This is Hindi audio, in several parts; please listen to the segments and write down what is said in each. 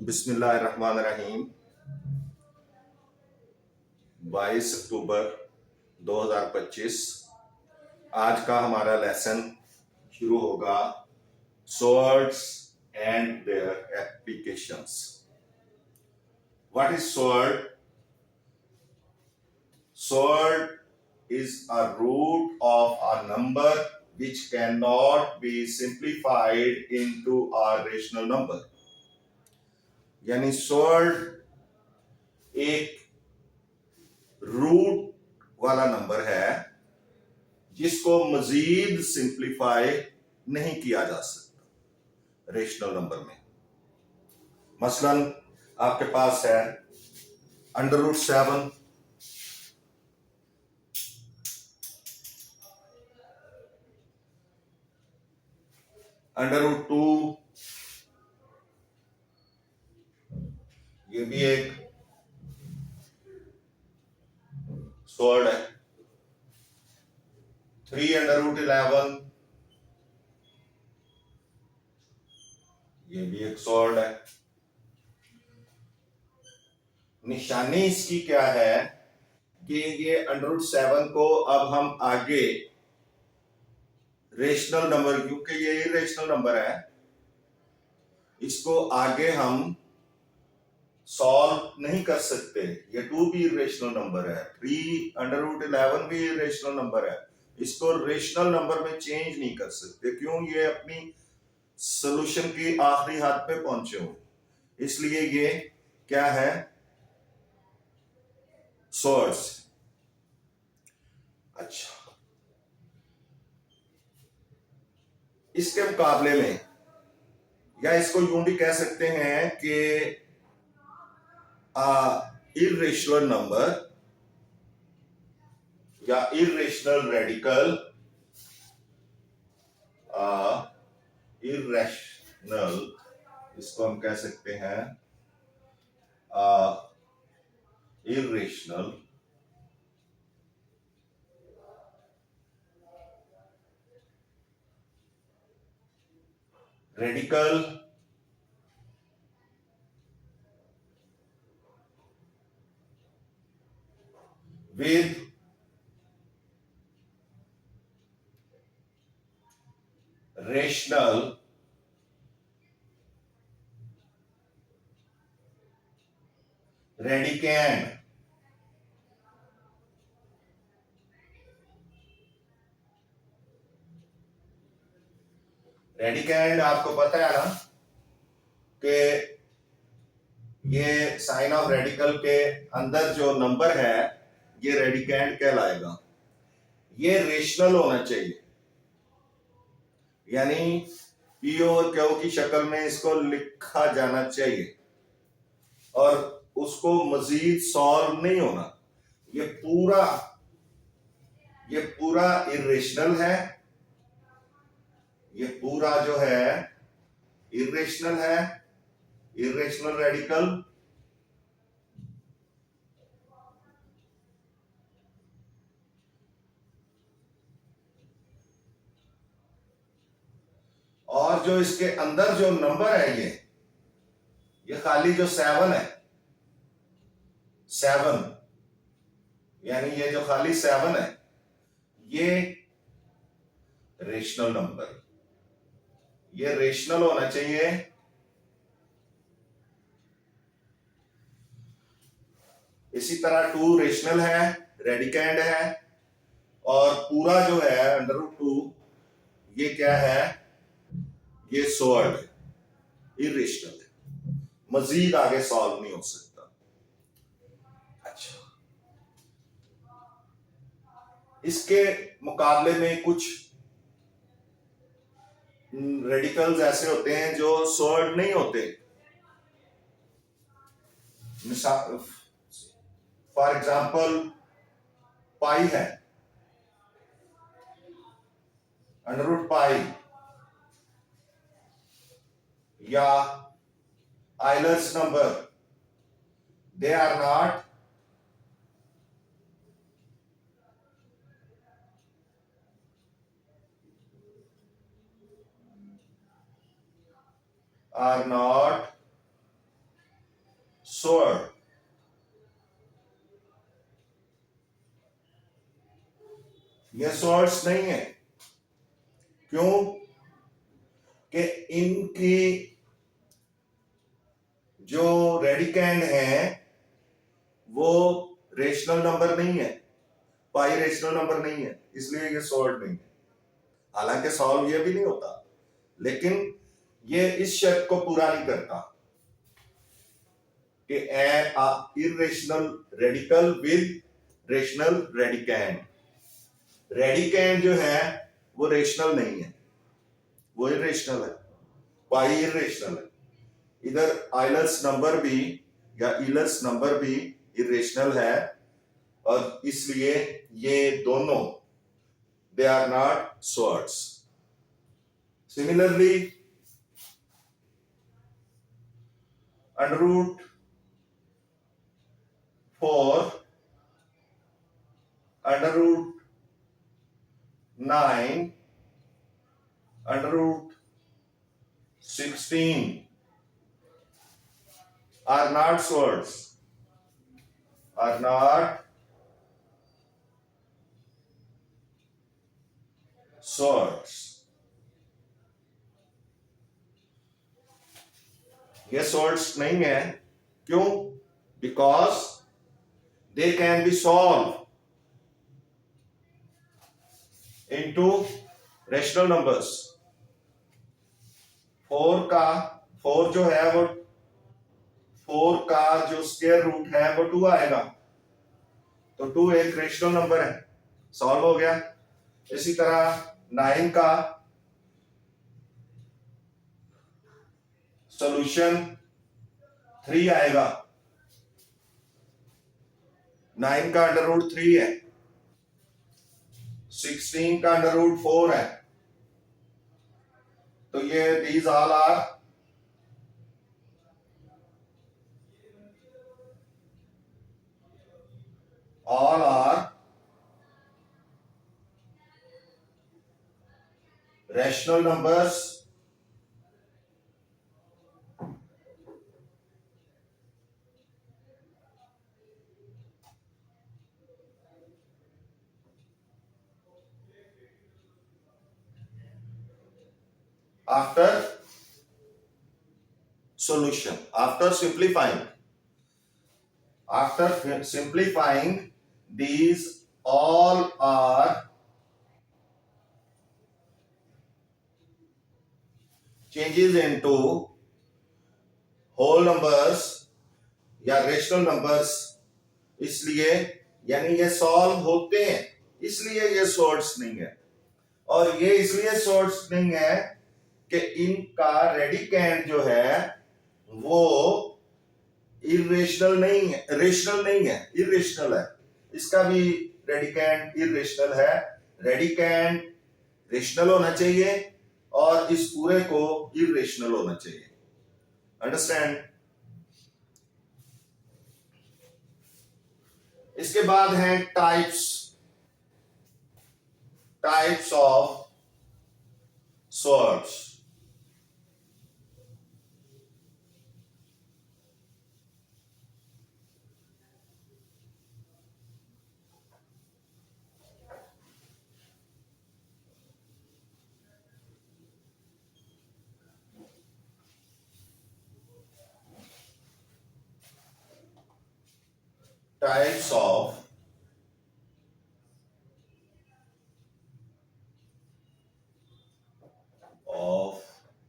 बिस्मिल्लाहिर्रहमानिर्रहीम। 22 अक्टूबर 2025। आज का हमारा लेसन शुरू होगा surds and their applications. What is surd? Surd is a root of a number which cannot be simplified into a rational number। यानी सॉर्ट एक रूट वाला नंबर है जिसको मजीद सिंप्लीफाई नहीं किया जा सकता रेशनल नंबर में। मसलन आपके पास है √7, √2, ये भी एक सॉर्ट है। 3√11, ये भी एक सॉर्ट है। निशानी इसकी क्या है कि ये √7 को अब हम आगे रेशनल नंबर, क्योंकि ये रेशनल नंबर है, इसको आगे हम सॉल्व नहीं कर सकते। ये 2 भी रेशनल नंबर है, 3√11 भी रेशनल नंबर है। इसको रेशनल नंबर में चेंज नहीं कर सकते। क्यों? ये अपनी सॉल्यूशन की आखिरी हद पे पहुंचे हो, इसलिए ये क्या है? सॉर्ट्स। अच्छा, इसके मुकाबले में, या इसको यूं भी कह सकते हैं कि इर्रेशनल नंबर या इर्रेशनल रेडिकल, इर्रेशनल, इसको हम कह सकते हैं irrational radical with rational radicand। रेडिकैंड आपको पता है ना कि ये साइन ऑफ रेडिकल के अंदर जो नंबर है ये रेडिकैंड कहलाएगा। ये रेशनल होना चाहिए, यानी पी और क्यू की शक्ल में इसको लिखा जाना चाहिए और उसको मजीद सॉल्व नहीं होना। ये पूरा इरेशनल है, ये पूरा जो है इरेशनल है, इरेशनल रेडिकल। और जो इसके अंदर जो नंबर है ये खाली जो 7 है, 7, यानी ये जो खाली 7 है ये रेशनल नंबर, ये रेशनल होना चाहिए। इसी तरह 2 रेशनल है, रेडिकैंड है, और पूरा जो है √2 ये क्या है? ये सॉल्व है, इरेशनल है, मजीद आगे सॉल्व नहीं हो सकता। अच्छा, इसके मुकाबले में कुछ रेडिकल्स ऐसे होते हैं जो सॉल्व नहीं होते। फॉर एग्जाम्पल पाई है, √पाई या Euler's number, they are not sword. ये swords नहीं है। क्यों? कि इनकी जो रेडिकैंड है वो रेशनल नंबर नहीं है, पाई रेशनल नंबर नहीं है, इसलिए ये सॉल्व नहीं है। हालांकि सॉल्व ये भी नहीं होता, लेकिन ये इस शर्त को पूरा नहीं करता कि इरेशनल रेडिकल विद रेशनल रेडिकैंड। रेडिकैंड जो है वो रेशनल नहीं है, वो इरेशनल है, पाई इरेशनल है। इधर आइलर्स नंबर भी या इलर्स नंबर भी इरेशनल है, और इसलिए ये दोनों they are not surds. Similarly under root 4 under root 9 under root 16 are not swords, are not swords. ये swords नहीं है। क्यों? Because they can be solved into rational numbers. 4 जो है वो 4 का जो स्क्वायर रूट है वो 2 आएगा, तो 2 एक रेशनल नंबर है, सॉल्व हो गया। इसी तरह 9 का सॉल्यूशन 3 आएगा, 9 का अंडर रूट 3 है, 16 का अंडर रूट 4 है, तो ये these all are rational numbers after solution, after simplifying these all are changes into whole numbers या रेशनल नंबर्स, इसलिए यानी ये सॉल्व होते हैं, इसलिए ये सॉर्ट्स नहीं है। और ये इसलिए सॉर्ट्स नहीं है कि इनका रेडिकैंड जो है वो इरेशनल नहीं है, रेशनल नहीं है, इरेशनल है। इसका भी रेडिकैंड इरेशनल है। रेडिकैंड रेशनल होना चाहिए और इस पूरे को इरेशनल होना चाहिए। अंडरस्टैंड? इसके बाद है types of swords. Types of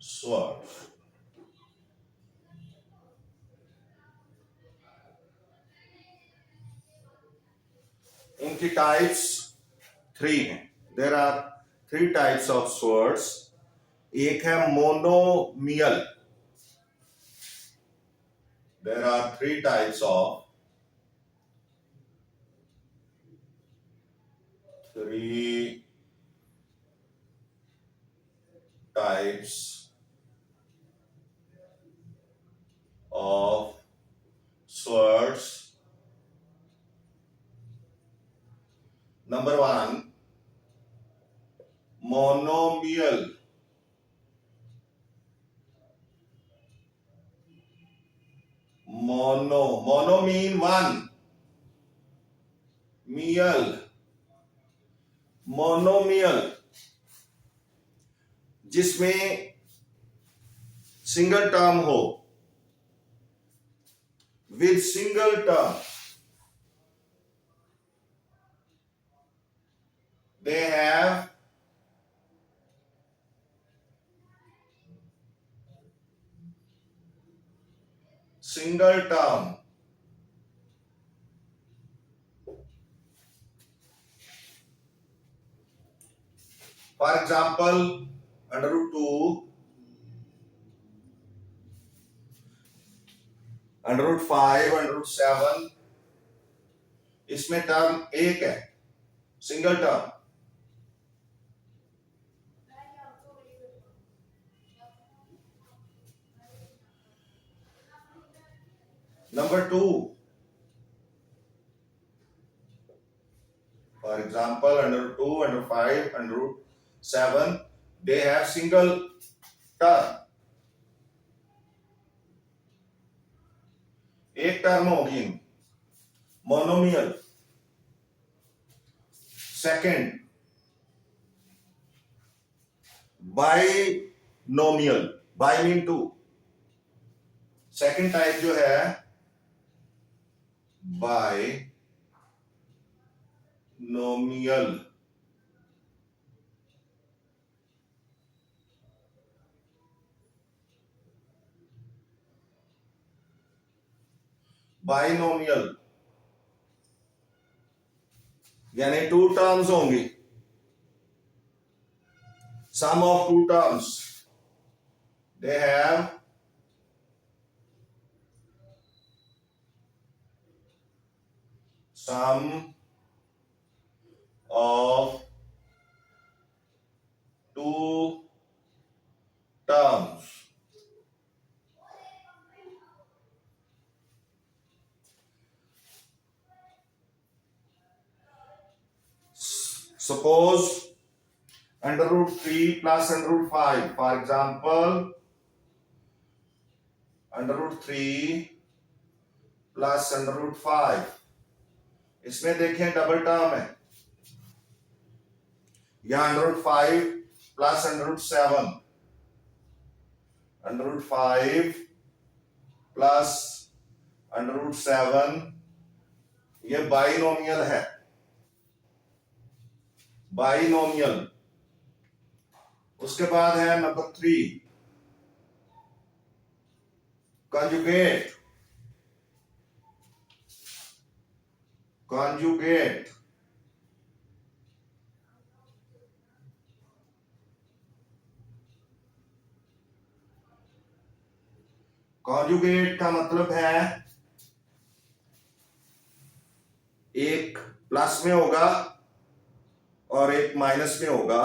swords. इनकी टाइप्स 3 हैं। There are 3 types of swords. एक है monomial. There are 3 types of 3 types of swords. Number 1, monomial. Mono mean one, mial, monomial जिसमें सिंगल टर्म हो, with single term they have single term. For example, under root 2, under root 5, under root 7, इसमें टर्म एक है, single term. Number 2, for example, under root 2, under 5, under root 7, they have single term. एक टर्म होगी, monomial. Second, binomial. Bi mean two. Second type जो है बाइनोमियल. बाइनोमियल यानी टू टर्म्स होंगी, sum of two terms. They have sum of two terms. Suppose under root 3 plus under root 5. For example, under root 3 plus under root 5. इसमें देखें डबल टर्म है, या under root 5 plus under root 7, under root 5 plus under root 7, ये बाइनोमियल है. बाइनोमियल. उसके बाद है नंबर 3, कंजुगेट. कंजुगेट कंजुगेट का मतलब है एक प्लस में होगा और एक माइनस में होगा,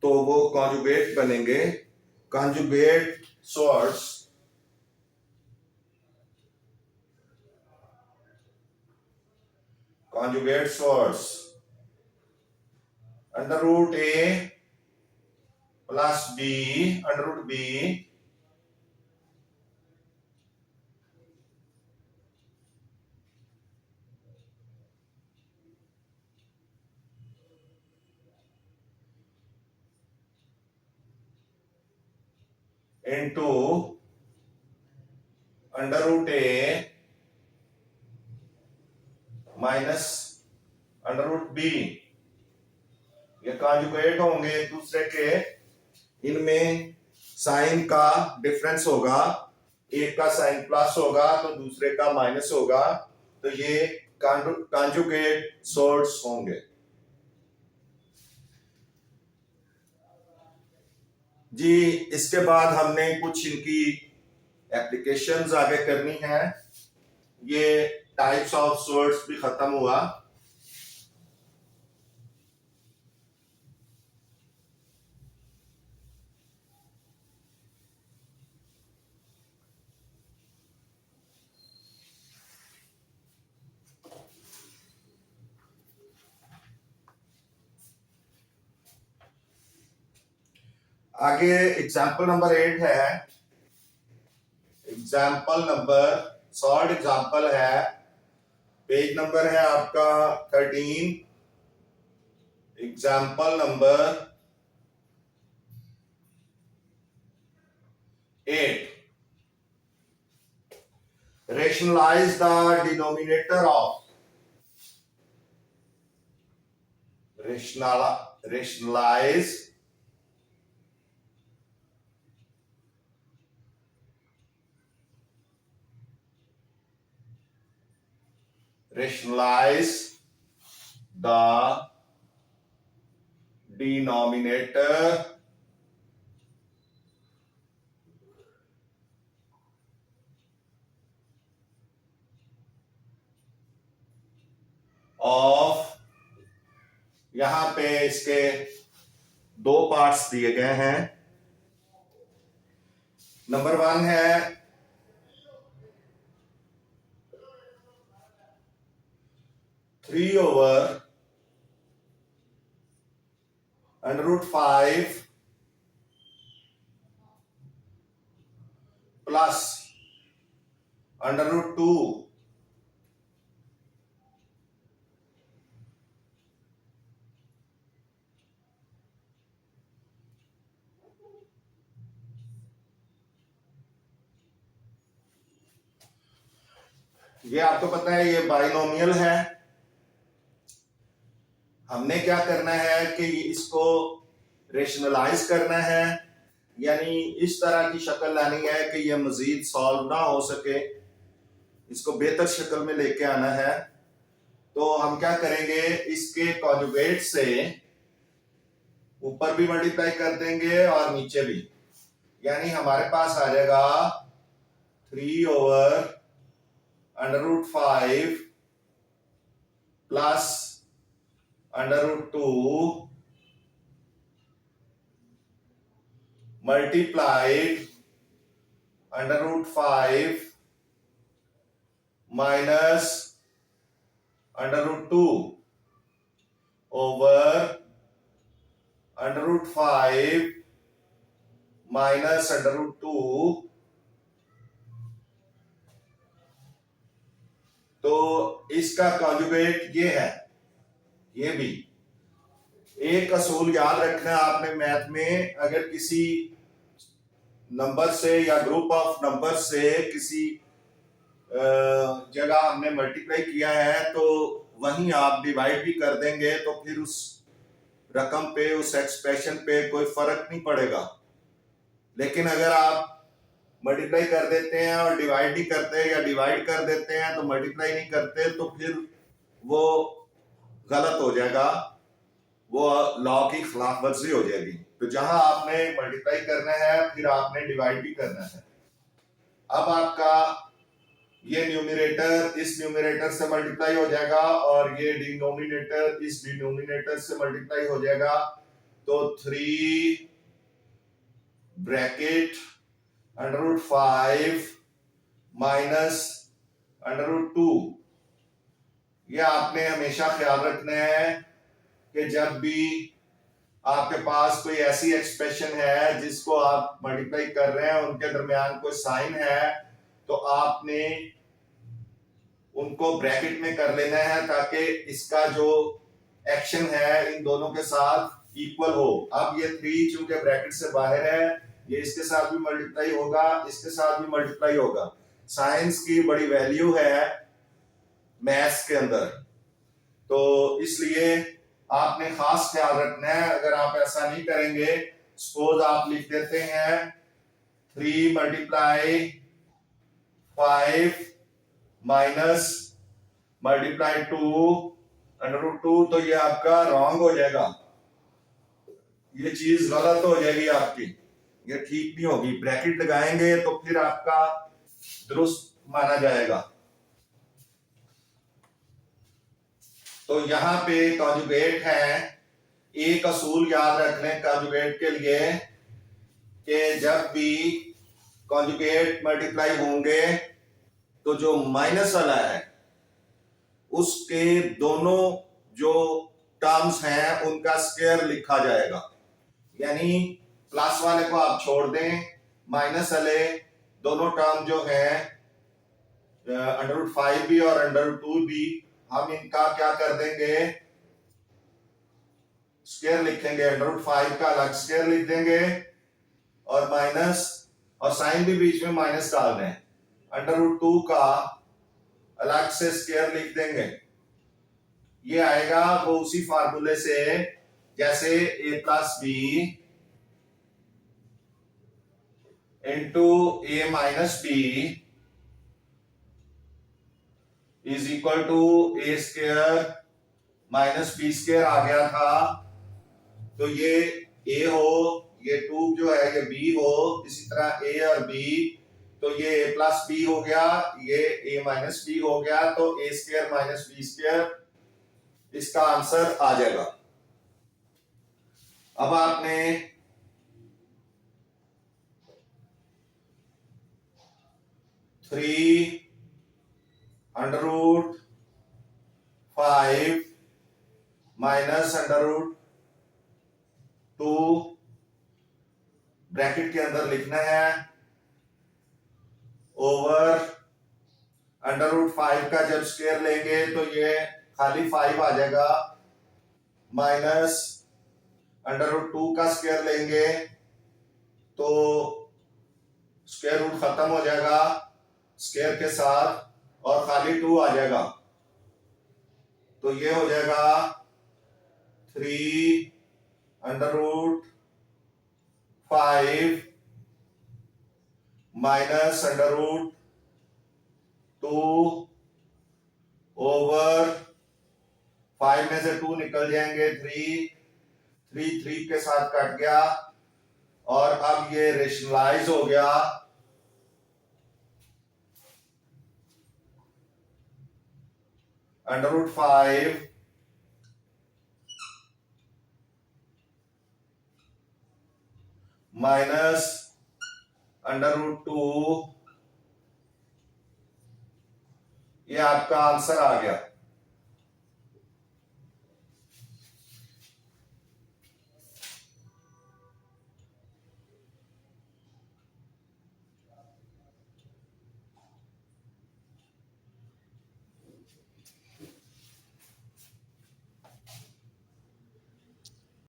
तो वो कंजुगेट बनेंगे. Conjugate surds conjugate sorts. Under root A plus B, under root B into under root A minus under root b. ये कॉन्जुगेट होंगे एक दूसरे के. इनमें साइन का डिफरेंस होगा, एक का साइन प्लस होगा तो दूसरे का माइनस होगा, तो ये कॉन्जुगेट सॉर्ट्स होंगे. जी, इसके बाद हमने कुछ इनकी एप्लीकेशंस आगे करनी है. ये टाइप्स ऑफ सॉर्ट्स भी खत्म हुआ. आगे एग्जाम्पल नंबर 8 है. एग्जाम्पल नंबर शॉर्ट एग्जाम्पल है, पेज नंबर है आपका 13, example number 8। Rationalize the denominator of rationalize the denominator of, यहां पे इसके दो पार्ट्स दिए गए हैं। नंबर 1 है 3/√5 प्लस √2 ये आपको पता है ये बाइनोमियल है। हमने क्या करना है कि इसको रेशनलाइज करना है, यानी इस तरह की शक्ल लानी है कि ये मजीद सॉल्व ना हो सके, इसको बेहतर शक्ल में लेके आना है। तो हम क्या करेंगे, इसके कॉन्जुगेट से ऊपर भी मल्टीप्लाई कर देंगे और नीचे भी, यानी हमारे पास आ जाएगा 3/√5 plus √2 multiplied √5 minus √2 over √5 minus √2। तो इसका कॉन्जुगेट ये है, ये भी। एक असूल याद रखना है आपने मैथ में, अगर किसी नंबर से या ग्रुप ऑफ नंबर से किसी जगह हमने मल्टीप्लाई किया है तो वहीं आप डिवाइड भी कर देंगे तो फिर उस रकम पे, उस एक्सप्रेशन पे कोई फर्क नहीं पड़ेगा। लेकिन अगर आप मल्टीप्लाई कर देते हैं और डिवाइड नहीं करते, या डिवाइड कर देते हैं तो मल्टीप्लाई नहीं करते, तो फिर वो गलत हो जाएगा, वो लॉ की खिलाफ वर्जी हो जाएगी। तो जहां आपने मल्टीप्लाई करना है फिर आपने डिवाइड भी करना है। अब आपका ये न्यूमरेटर इस न्यूमरेटर से मल्टीप्लाई हो जाएगा और ये डिनोमिनेटर इस डिनोमिनेटर से मल्टीप्लाई हो जाएगा। तो 3 ब्रैकेट √5 माइनस √2। ये आपने हमेशा ख्याल रखना है कि जब भी आपके पास कोई ऐसी एक्सप्रेशन है जिसको आप मल्टीप्लाई कर रहे हैं, उनके दरमियान कोई साइन है, तो आपने उनको ब्रैकेट में कर लेना है ताकि इसका जो एक्शन है इन दोनों के साथ इक्वल हो। अब ये 3 चूंकि ब्रैकेट से बाहर है, ये इसके साथ भी मल्टीप्लाई होगा, इसके साथ भी मल्टीप्लाई होगा। साइंस की बड़ी वैल्यू है मैथ्स के अंदर, तो इसलिए आपने खास ख्याल रखना है। अगर आप ऐसा नहीं करेंगे, सपोज आप लिख देते हैं 3 मल्टीप्लाई 5 माइनस मल्टीप्लाई 2 तो ये आपका रॉन्ग हो जाएगा, ये चीज गलत हो जाएगी आपकी, ये ठीक नहीं होगी। ब्रैकेट लगाएंगे तो फिर आपका दुरुस्त माना जाएगा। तो यहां पे कॉन्जुगेट है, एक असूल याद रख लें कॉन्जुगेट के लिए कि जब भी कॉन्जुगेट मल्टीप्लाई होंगे तो जो माइनस वाला है उसके दोनों जो टर्म्स हैं उनका स्क्वायर लिखा जाएगा, यानी प्लस वाले को आप छोड़ दें, माइनस वाले दोनों टर्म जो हैं अंडर रूट 5 भी और अंडर रूट 2 भी, हम इनका क्या कर देंगे, स्क्वायर लिखेंगे। अंडर रूट 5 का अलग स्क्वायर लिख देंगे और माइनस, और साइन भी बीच में माइनस डाल दें। अंडर रूट 2 का अलग से स्क्वायर लिख देंगे। ये आएगा वो उसी फार्मूले से जैसे a plus B into A minus B is equal to A square minus B square आ गया था। तो ये a हो, ये 2 जो है ये b हो, इसी तरह a और b, तो ये a प्लस बी हो गया, ये a माइनस बी हो गया, तो a square minus B square इसका आंसर आ जाएगा। अब आपने three under root 5 minus under root 2 bracket के अंदर लिखना है ओवर अंडर रूट 5 का जब स्क्वायर लेंगे तो ये खाली 5 आ जाएगा, माइनस अंडर रूट 2 का स्क्वायर लेंगे तो स्क्वायर रूट खत्म हो जाएगा स्क्वायर के साथ और खाली 2 आ जाएगा। तो ये हो जाएगा 3 under root 5 minus under root 2 over 5 में से 2 निकल जाएंगे, 3 के साथ कट गया और अब ये रेशनलाइज हो गया। Under root 5 minus under root 2, ये आपका आंसर आ गया।